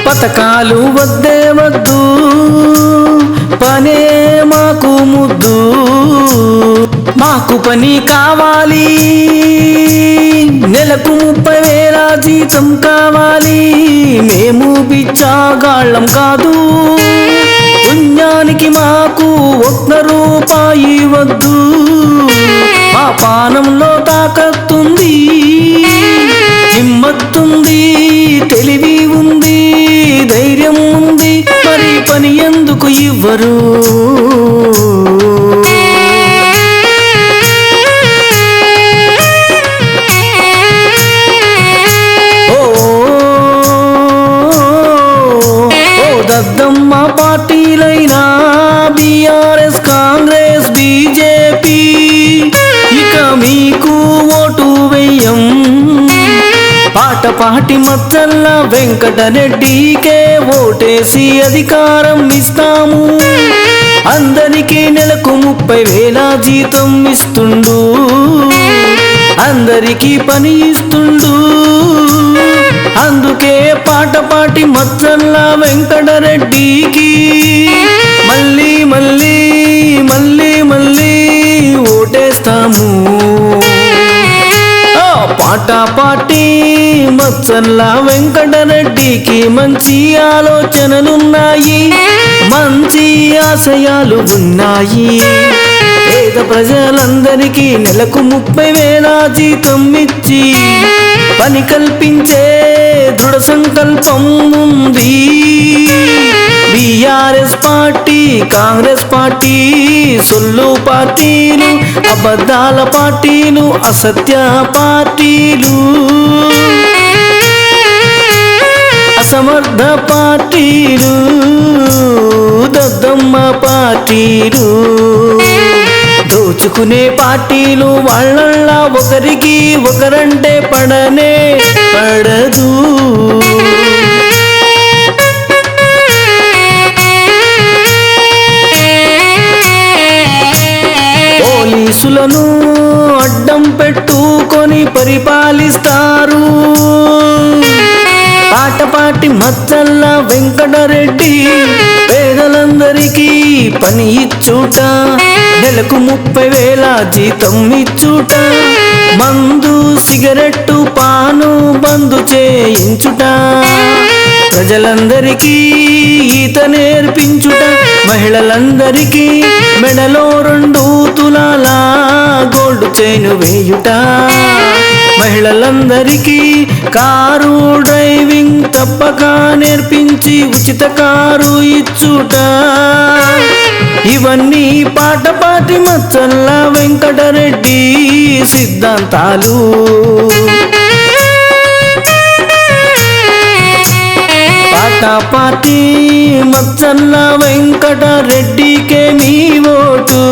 పథకాలు వద్దే వద్దు, పనే మాకు ముద్దు, మాకు పని కావాలి, నెలకు 30,000 జీతం కావాలి, మేము బిచ్చాగాళ్ళం కాదు, పుణ్యానికి మాకు 1 రూపాయి వద్దు, మా పానంలో తాకత్తుంది, హిమ్మత్తుంది, తెలివి ఉంది, ధైర్యం ఉంది, మరి పని ఎందుకు ఇవ్వరు? దద్దమ్మ పార్టీలైనా బీఆర్ఎస్, కాంగ్రెస్, బీజేపీ, ఇక మీకు ఓటు వెయ్యం, పాటపాటి మచ్చల్ల వెంకటరెడ్డికే ఓటేసి అధికారం ఇస్తాము, అందరికీ నెలకు 30,000 జీతం ఇస్తుండు, అందరికీ పని ఇస్తుండు, అందుకే పాటపాటి మచ్చల్ల వెంకటరెడ్డికి మళ్ళీ మళ్ళీ మళ్ళీ మళ్ళీ ఓటేస్తాము. పాటపాటి మచ్చల్ల వెంకటరెడ్డికి మంచి ఆలోచనలున్నాయి, మంచి ఆశయాలు ఉన్నాయి, పేద ప్రజలందరికీ నెలకు 30,000 జీతం ఇచ్చి పని కల్పించే దృఢ సంకల్పం ఉంది. బీఆర్ఎస్ పార్టీ, కాంగ్రెస్ పార్టీ సొల్లు పార్టీలు, అబద్ధాల పార్టీలు, అసత్య పార్టీలు, అసమర్థ పార్టీలు, దద్దమ్మ పార్టీలు, దోచుకునే పార్టీలు, వాళ్ళల్లా ఒకరికి ఒకరంటే పడనే పడదు. పోలీసులను అడ్డం పెట్టుకొని పరిపాలిస్తారు, పాటపాటి మచ్చల్ల వెంకటరెడ్డి పేదలందరికీ పని ఇచ్చుట, నెలకు 30,000 జీతం ఇచ్చుట, మందు సిగరెట్టు పాను బందు చేయించుట, ప్రజలందరికీ ఈత నేర్పించుట, మహిళలందరికీ మెడలో 2 తులాల గోల్డ్ చైను వేయుట, మహిళలందరికీ కారు డ్రైవింగ్ తప్పక నేర్పించి ఉచిత కారు ఇచ్చుట, ఇవన్నీ పాటపాటి మచ్చల్ల వెంకటరెడ్డి సిద్ధాంతాలు. పాటపాటి మచ్చల్ల వెంకటరెడ్డికే మీ ఓటు.